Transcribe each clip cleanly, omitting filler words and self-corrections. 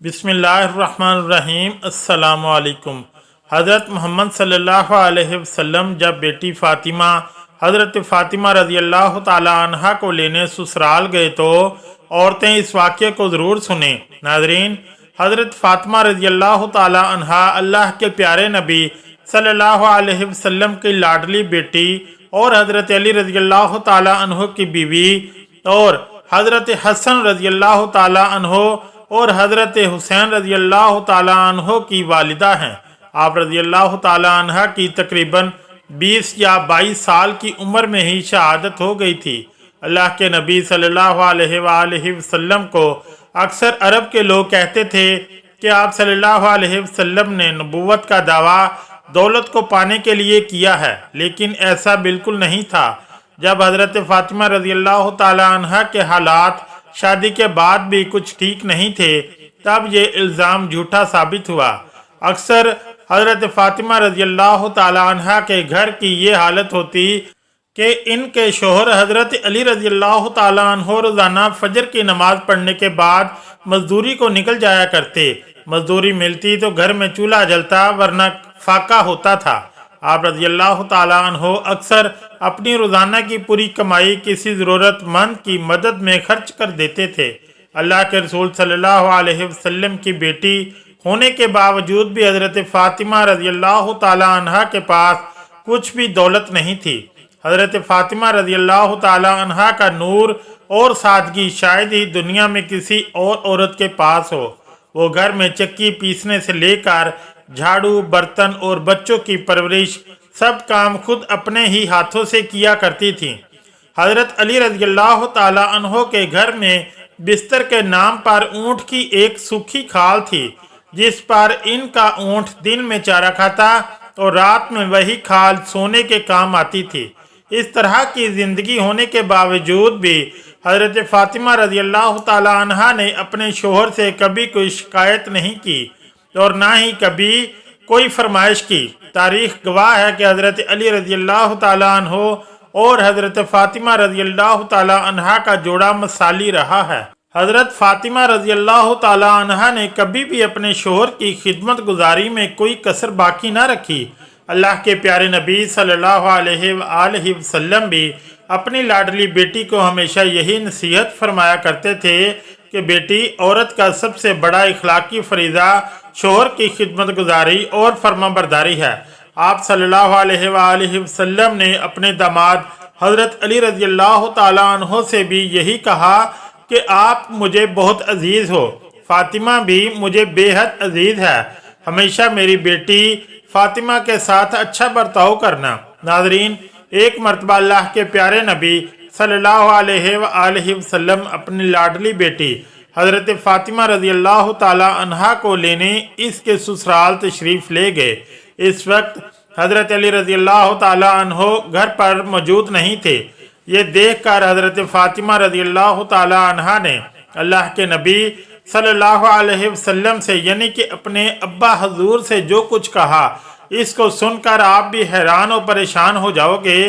बिस्मिल्लाहिर्रहमानिर्रहीम। अस्सलामु अलैकुम। हज़रत मोहम्मद सल्लल्लाहु अलैहि वसल्लम जब बेटी फ़ातिमा रज़ी अल्लाह ताला अन्हा को लेने ससुराल गए तो औरतें इस वाक़े को ज़रूर सुने। नाज़रीन, हज़रत फ़ातिमा रज़ी अल्लाह ताला अन्हा अल्लाह के प्यारे नबी सल्लल्लाहु अलैहि वसल्लम की लाडली बेटी और हज़रत अली रज़ी अल्लाह ताला अन्हो की बीवी और हज़रत हसन रज़ी अल्लाह ताला अन्हो और हज़रत हुसैन रज़ी अल्लाह ताला अन्हो की वालिदा हैं। आप रज़ी अल्लाह ताला अन्हा की तकरीबन 20 या 22 साल की उम्र में ही शहादत हो गई थी। अल्लाह के नबी सल्लल्लाहु अलैहि वसल्लम को अक्सर अरब के लोग कहते थे कि आप सल्लल्लाहु अलैहि वसल्लम ने नबूवत का दावा दौलत को पाने के लिए किया है, लेकिन ऐसा बिल्कुल नहीं था। जब हज़रत फ़ातिमा रज़ी अल्लाह ताला अन्हा के हालात शादी के बाद भी कुछ ठीक नहीं थे, तब ये इल्ज़ाम झूठा साबित हुआ। अक्सर हज़रत फ़ातिमा रज़ी अल्लाह ताला अन्हा के घर की ये हालत होती कि इनके शोहर हज़रत अली रज़ी अल्लाह ताला अन्हो रोज़ाना फजर की नमाज़ पढ़ने के बाद मजदूरी को निकल जाया करते। मजदूरी मिलती तो घर में चूल्हा जलता, वरना फाका होता था। आप रज़ी अल्लाह ताला अन्हो अक्सर अपनी रोज़ाना की पूरी कमाई किसी ज़रूरतमंद की मदद में खर्च कर देते थे। अल्लाह के रसूल सल्लल्लाहु अलैहि वसल्लम की बेटी होने के बावजूद भी हज़रत फ़ातिमा रज़ी अल्लाह ताला अन्हा के पास कुछ भी दौलत नहीं थी। हज़रत फ़ातिमा रज़ी अल्लाह ताला अन्हा का नूर और सादगी शायद ही दुनिया में किसी और औरत के पास हो। वो घर में चक्की पीसने से लेकर झाड़ू, बर्तन और बच्चों की परवरिश सब काम खुद अपने ही हाथों से किया करती थी। हज़रत अली रज़ी अल्लाह ताला अन्हो के घर में बिस्तर के नाम पर ऊँट की एक सूखी खाल थी, जिस पर इनका ऊँट दिन में चारा खाता और रात में वही खाल सोने के काम आती थी। इस तरह की ज़िंदगी होने के बावजूद भी हज़रत फ़ातिमा रज़ी अल्लाह ताला अन्हा ने अपने शोहर से कभी कोई शिकायत नहीं की और ना ही कभी कोई फरमाइश की। तारीख गवाह है कि हज़रत अली रज़ी अल्लाह ताला अन्हो और हज़रत फ़ातिमा रज़ी अल्लाह ताला अन्हा का जोड़ा मसाली रहा है। हज़रत फ़ातिमा रज़ी अल्लाह ताला अन्हा ने कभी भी अपने शोहर की खिदमत गुजारी में कोई कसर बाकी न रखी। अल्लाह के प्यारे नबी सल्लल्लाहु अलैहि वसल्लम भी अपनी लाडली बेटी को हमेशा यही नसीहत फरमाया करते थे कि बेटी, औरत का सबसे बड़ा इखलाकी फरीज़ा शोहर की खिदमत गुजारी और फरमाबरदारी है। आप सल्लल्लाहु अलैहि वसल्लम ने अपने दामाद हज़रत अली रज़ी अल्लाह ताला अन्हो से भी यही कहा कि आप मुझे बहुत अजीज़ हो, फ़ातिमा भी मुझे बेहद अजीज़ है। हमेशा मेरी बेटी फ़ातिमा के साथ अच्छा बर्ताव करना। नाज़रीन, एक मरतबा अल्लाह के प्यारे नबी सल्लल्लाहु अलैहि वसल्लम अपनी लाडली बेटी हज़रत फ़ातिमा रज़ी अल्लाह ताला अन्हा को लेने इसके ससुराल तशरीफ़ ले गए। इस वक्त हज़रत अली रज़ी अल्लाह ताला अन्हो घर पर मौजूद नहीं थे। ये देखकर हज़रत फ़ातिमा रज़ी अल्लाह ताला अन्हा ने अल्लाह के नबी सल्लल्लाहु अलैहि वसल्लम से यानी कि अपने अब्बा हजूर से जो कुछ कहा, इसको सुनकर आप भी हैरान और परेशान हो जाओगे।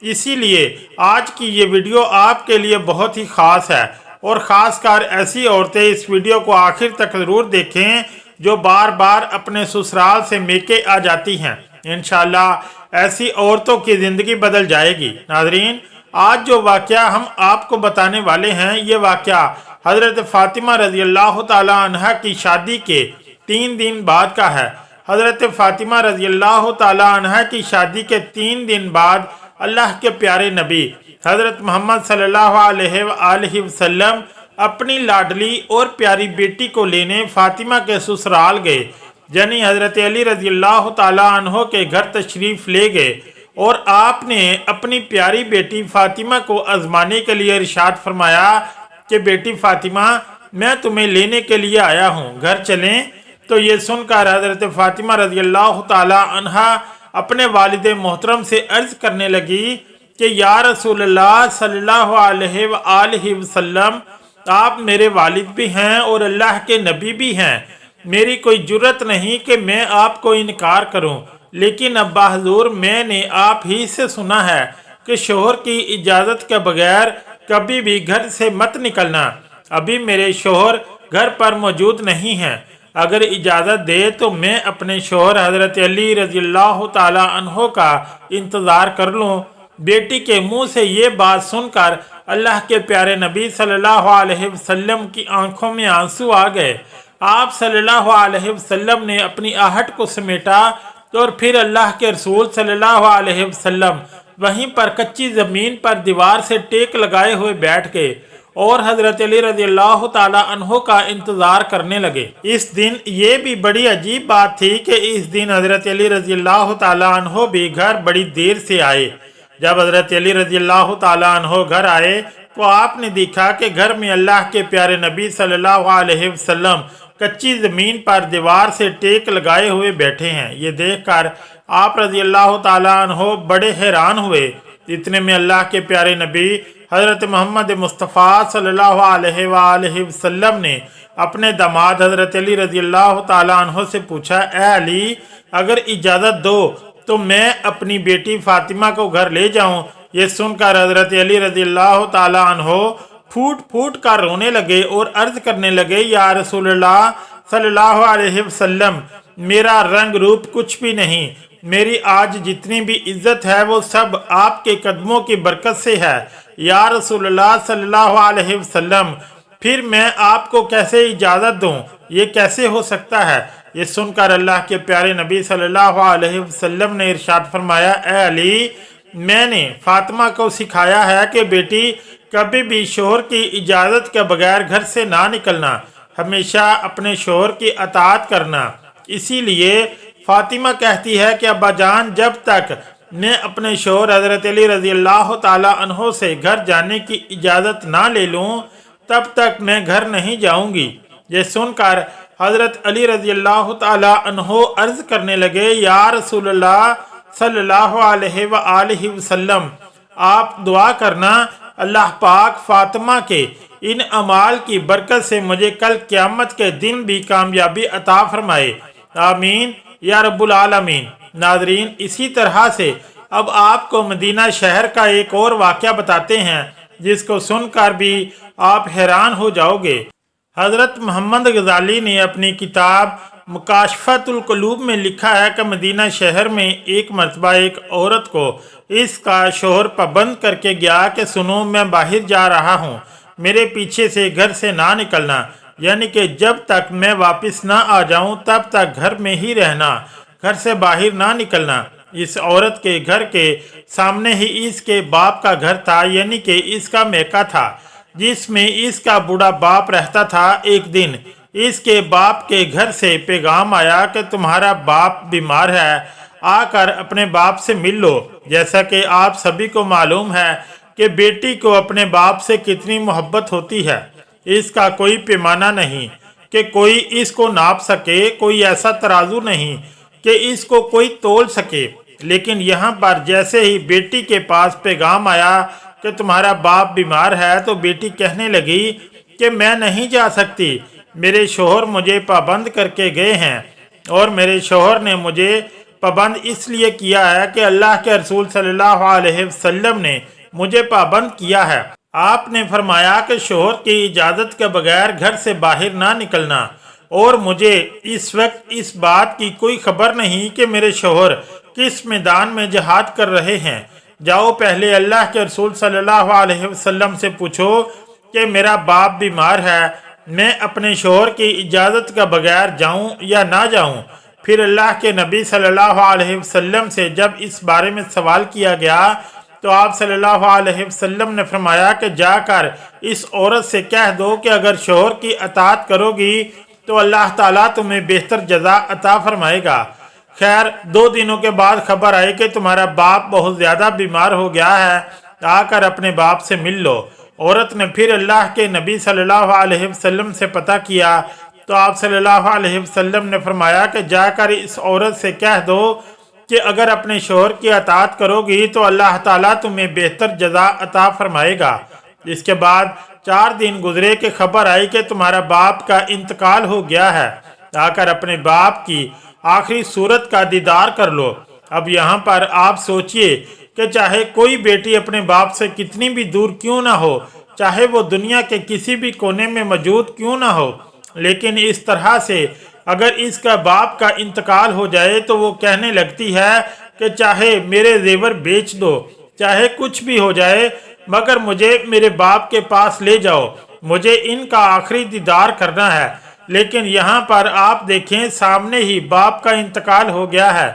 इसीलिए आज की ये वीडियो आपके लिए बहुत ही ख़ास है और ख़ासकर ऐसी औरतें इस वीडियो को आखिर तक ज़रूर देखें जो बार बार अपने ससुराल से मेके आ जाती हैं। इंशाअल्लाह ऐसी औरतों की ज़िंदगी बदल जाएगी। नाज़रीन, आज जो वाक़या हम आपको बताने वाले हैं, ये वाक़या हज़रत फ़ातिमा रज़ी अल्लाह ताला अन्हा की शादी के 3 दिन बाद का है। हज़रत फ़ातिमा रज़ी अल्लाह ताला अन्हा की शादी के 3 दिन बाद अल्लाह के प्यारे नबी हज़रत मोहम्मद सल्लल्लाहु अलैहि वसल्लम अपनी लाडली और प्यारी बेटी को लेने फ़ातिमा के ससुराल गए, यानी हज़रत अली रज़ी अल्लाह ताला अन्हो के घर तशरीफ़ ले गए और आपने अपनी प्यारी बेटी फ़ातिमा को आजमाने के लिए इरशाद फरमाया कि बेटी फ़ातिमा, मैं तुम्हें लेने के लिए आया हूँ, घर चलें। तो ये सुनकर हज़रत फ़ातिमा रज़ी अल्लाह ताला अन्हा अपने वालिद मोहतरम से अर्ज़ करने लगी कि या रसूलल्लाह सल्लल्लाहु अलैहि वसल्लम, आप मेरे वालिद भी हैं और अल्लाह के नबी भी हैं। मेरी कोई जुर्रत नहीं कि मैं आपको इनकार करूं, लेकिन अब्बा हजूर, मैंने आप ही से सुना है कि शोहर की इजाज़त के बगैर कभी भी घर से मत निकलना। अभी मेरे शोहर घर पर मौजूद नहीं हैं। अगर इजाज़त दे तो मैं अपने शोहर हज़रत अली रज़ी अल्लाह ताला अन्हो का इंतज़ार कर लूँ। बेटी के मुंह से ये बात सुनकर अल्लाह के प्यारे नबी सल्लल्लाहु अलैहि वसल्लम की आंखों में आंसू आ गए। आप सल्लल्लाहु अलैहि वसल्लम ने अपनी आहट को समेटा और फिर अल्लाह के रसूल सल्लल्लाहु अलैहि वसल्लम वहीं पर कच्ची ज़मीन पर दीवार से टेक लगाए हुए बैठ गए और हज़रत अली रज़ी अल्लाह ताला अन्हो का इंतज़ार करने लगे। इस दिन ये भी बड़ी अजीब बात थी कि इस दिन हज़रत अली रज़ी अल्लाह ताला अन्हो भी घर बड़ी देर से आए। जब हज़रत अली रज़ी अल्लाह ताला अन्हो घर आए तो आपने देखा कि घर में अल्लाह के प्यारे नबी सल्लल्लाहु अलैहि वसल्लम कच्ची ज़मीन पर दीवार से टेक लगाए हुए बैठे हैं। ये देखकर आप रज़ी अल्लाह ताला अन्हो बड़े हैरान हुए। इतने में अल्लाह के प्यारे नबी हज़रत मोहम्मद मुस्तफ़ा सल्लल्लाहु अलैहि वसल्लम ने अपने दामाद हज़रत अली रज़ी अल्लाह ताला अन्हो से पूछा, ए अली, अगर इजाज़त दो तो मैं अपनी बेटी फ़ातिमा को घर ले जाऊं। ये सुनकर हज़रत अली रज़ी अल्लाह ताला अन्हो फूट फूट कर रोने लगे और अर्ज करने लगे, या रसूलल्लाह सल्लल्लाहु अलैहि वसल्लम, मेरा रंग रूप कुछ भी नहीं, मेरी आज जितनी भी इज्जत है वो सब आपके कदमों की बरकत से है। या रसूलल्लाह सल्लल्लाहु अलैहि वसल्लम, फिर मैं आपको कैसे इजाज़त दूं? ये कैसे हो सकता है? ये सुनकर अल्लाह के प्यारे नबी सल्लल्लाहु अलैहि वसल्लम ने इरशाद फरमाया, ए अली, मैंने फातिमा को सिखाया है कि बेटी कभी भी शोहर की इजाज़त के बगैर घर से ना निकलना, हमेशा अपने शोहर की अताअत करना। इसीलिए फातिमा कहती है कि अब्बा जान, जब तक मैं अपने शोहर हज़रत अली रज़ी अल्लाह ताला अन्हो से घर जाने की इजाज़त ना ले लूँ तब तक मैं घर नहीं जाऊँगी। ये सुनकर हज़रत अली रज़ी अल्लाह ताला अन्हो अर्ज़ करने लगे, या रसूलल्लाह सल्लल्लाहु अलैहि वसल्लम, आप दुआ करना अल्लाह पाक फातिमा के इन अमाल की बरकत से मुझे कल क़यामत के दिन भी कामयाबी अता फरमाए। आमीन या रब्बुल आलमीन। नाज़रीन, इसी तरह से अब आपको मदीना शहर का एक और वाक़या बताते हैं जिसको सुनकर भी आप हैरान हो जाओगे। हज़रत मोहम्मद गज़ाली ने अपनी किताब मुकाशफ़तुल क़ुलूब में लिखा है कि मदीना शहर में एक मरतबा एक औरत को इसका शोहर पाबंद करके गया कि सुनो, मैं बाहर जा रहा हूँ, मेरे पीछे से घर से ना निकलना, यानी कि जब तक मैं वापस ना आ जाऊँ तब तक घर में ही रहना, घर से बाहर ना निकलना। इस औरत के घर के सामने ही इसके बाप का घर था, यानी कि इसका मैका था जिसमें इसका बूढ़ा बाप रहता था। एक दिन इसके बाप के घर से पैगाम आया कि तुम्हारा बाप बीमार है, आकर अपने बाप से मिल लो। जैसा कि आप सभी को मालूम है कि बेटी को अपने बाप से कितनी मोहब्बत होती है, इसका कोई पैमाना नहीं कि कोई इसको नाप सके, कोई ऐसा तराजू नहीं कि इसको कोई तोल सके। लेकिन यहाँ पर जैसे ही बेटी के पास पैगाम आया कि तुम्हारा बाप बीमार है, तो बेटी कहने लगी कि मैं नहीं जा सकती, मेरे शोहर मुझे पाबंद करके गए हैं और मेरे शोहर ने मुझे पाबंद इसलिए किया है कि अल्लाह के रसूल सल्लल्लाहु अलैहि वसल्लम ने मुझे पाबंद किया है। आपने फरमाया कि शोहर की इजाज़त के बगैर घर से बाहर ना निकलना, और मुझे इस वक्त इस बात की कोई खबर नहीं कि मेरे शोहर किस मैदान में जिहाद कर रहे हैं। जाओ पहले अल्लाह के रसूल सल्लल्लाहु अलैहि वसल्लम से पूछो कि मेरा बाप बीमार है, मैं अपने शोहर की इजाज़त के बगैर जाऊं या ना जाऊं। फिर अल्लाह के नबी सल्लल्लाहु अलैहि वसल्लम से जब इस बारे में सवाल किया गया तो आप सल्लल्लाहु अलैहि वसल्लम ने फरमाया कि जाकर इस औरत से कह दो कि अगर शोहर की अताअत करोगी तो अल्लाह ताला तुम्हें बेहतर जज़ा अता फरमाएगा। खैर, 2 दिनों के बाद खबर आई कि तुम्हारा बाप बहुत ज़्यादा बीमार हो गया है, आकर अपने बाप से मिल लो। औरत ने फिर अल्लाह के नबी सल्लल्लाहु अलैहि वसल्लम से पता किया तो आप सल्लल्लाहु अलैहि वसल्लम ने फरमाया कि जाकर इस औरत से कह दो कि अगर अपने शोहर की अताअत करोगी तो अल्लाह ताला तुम्हें बेहतर जज़ा अता फरमाएगा। इसके बाद 4 दिन गुजरे कि खबर आई कि तुम्हारा बाप का इंतकाल हो गया है, आकर अपने बाप की आखिरी सूरत का दीदार कर लो। अब यहाँ पर आप सोचिए कि चाहे कोई बेटी अपने बाप से कितनी भी दूर क्यों ना हो, चाहे वो दुनिया के किसी भी कोने में मौजूद क्यों ना हो, لیکن اس طرح سے اگر اس کا باپ کا انتقال ہو جائے تو وہ کہنے لگتی ہے کہ چاہے میرے زیور بیچ دو، چاہے کچھ بھی ہو جائے، مگر مجھے میرے باپ کے پاس لے جاؤ، مجھے ان کا آخری دیدار کرنا ہے۔ لیکن یہاں پر آپ دیکھیں سامنے ہی باپ کا انتقال ہو گیا ہے،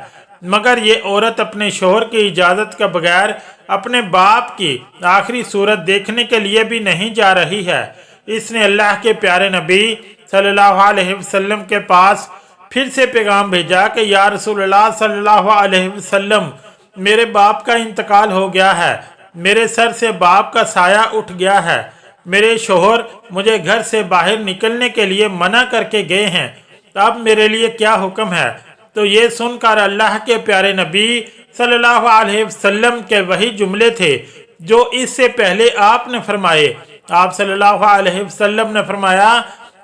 مگر یہ عورت اپنے شوہر کی اجازت کے بغیر اپنے باپ کی آخری صورت دیکھنے کے لیے بھی نہیں جا رہی ہے۔ اس نے اللہ کے پیارے نبی صلی اللہ علیہ وسلم کے پاس پھر سے پیغام بھیجا کہ یا رسول اللہ صلی اللہ علیہ وسلم، میرے باپ کا انتقال ہو گیا ہے، میرے سر سے باپ کا سایہ اٹھ گیا ہے، میرے شوہر مجھے گھر سے باہر نکلنے کے لیے منع کر کے گئے ہیں، اب میرے لیے کیا حکم ہے؟ تو یہ سن کر اللہ کے پیارے نبی صلی اللہ علیہ وسلم کے وہی جملے تھے جو اس سے پہلے آپ نے فرمائے۔ آپ صلی اللہ علیہ وسلم نے فرمایا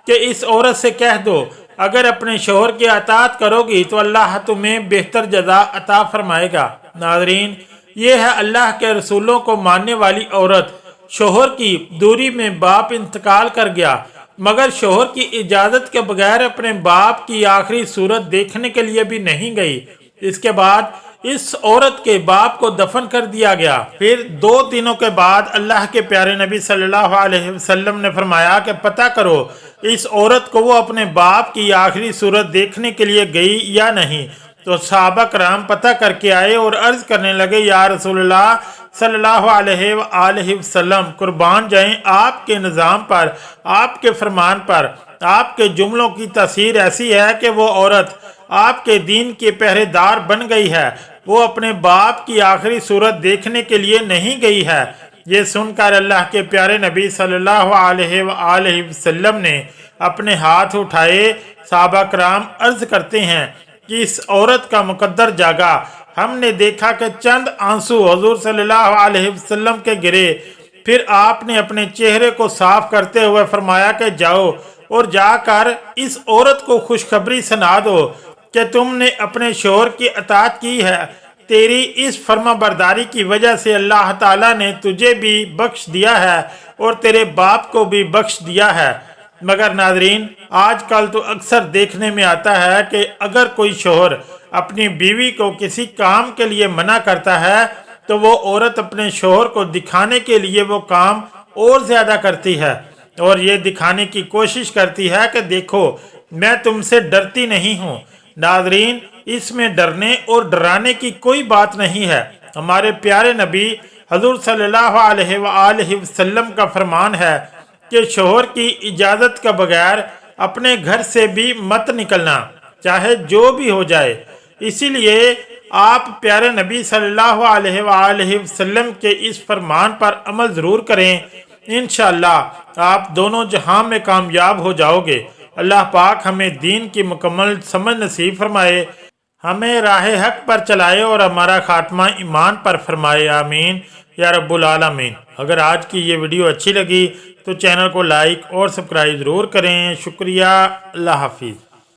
کہ اس عورت سے کہہ دو اگر اپنے شوہر کی اطاعت کرو گی تو اللہ تمہیں بہتر جزا عطا فرمائے گا۔ ناظرین، یہ ہے اللہ کے رسولوں کو ماننے والی عورت۔ شوہر کی دوری میں باپ انتقال کر گیا، مگر شوہر کی اجازت کے بغیر اپنے باپ کی آخری صورت دیکھنے کے لیے بھی نہیں گئی۔ اس کے بعد اس عورت کے باپ کو دفن کر دیا گیا۔ پھر 2 دنوں کے بعد اللہ کے پیارے نبی صلی اللہ علیہ وسلم نے فرمایا کہ پتہ کرو اس عورت کو وہ اپنے باپ کی آخری صورت دیکھنے کے لیے گئی یا نہیں۔ تو صحابہ کرام پتہ کر کے آئے اور عرض کرنے لگے یا رسول اللہ صلی اللہ علیہ وآلہ وسلم، قربان جائیں آپ کے نظام پر، آپ کے فرمان پر، آپ کے جملوں کی تاثیر ایسی ہے کہ وہ عورت آپ کے دین کی پہرے دار بن گئی ہے، وہ اپنے باپ کی آخری صورت دیکھنے کے لیے نہیں گئی ہے۔ یہ سن کر اللہ کے پیارے نبی صلی اللہ علیہ وآلہ وسلم نے اپنے ہاتھ اٹھائے۔ صحابہ کرام عرض کرتے ہیں کہ اس عورت کا مقدر جاگا، ہم نے دیکھا کہ چند آنسو حضور صلی اللہ علیہ وسلم کے گرے، پھر آپ نے اپنے چہرے کو صاف کرتے ہوئے فرمایا کہ جاؤ اور جا کر اس عورت کو خوشخبری سنا دو کہ تم نے اپنے شوہر کی اطاعت کی ہے، تیری اس فرما برداری کی وجہ سے اللہ تعالیٰ نے تجھے بھی بخش دیا ہے اور تیرے باپ کو بھی بخش دیا ہے۔ مگر ناظرین، آج کل تو اکثر دیکھنے میں آتا ہے کہ اگر کوئی شوہر اپنی بیوی کو کسی کام کے لیے منع کرتا ہے تو وہ عورت اپنے شوہر کو دکھانے کے لیے وہ کام اور زیادہ کرتی ہے اور یہ دکھانے کی کوشش کرتی ہے کہ دیکھو میں تم سے ڈرتی نہیں ہوں۔ ناظرین، اس میں ڈرنے اور ڈرانے کی کوئی بات نہیں ہے۔ ہمارے پیارے نبی حضور صلی اللہ علیہ وآلہ وسلم کا فرمان ہے کہ شوہر کی اجازت کے بغیر اپنے گھر سے بھی مت نکلنا، چاہے جو بھی ہو جائے۔ اسی لیے آپ پیارے نبی صلی اللہ علیہ وآلہ وسلم کے اس فرمان پر عمل ضرور کریں، انشاءاللہ آپ دونوں جہاں میں کامیاب ہو جاؤ گے۔ اللہ پاک ہمیں دین کی مکمل سمجھ نصیب فرمائے، ہمیں راہ حق پر چلائے اور ہمارا خاتمہ ایمان پر فرمائے، آمین یا رب العالمین۔ اگر آج کی یہ ویڈیو اچھی لگی تو چینل کو لائک اور سبسکرائب ضرور کریں۔ شکریہ، اللہ حافظ۔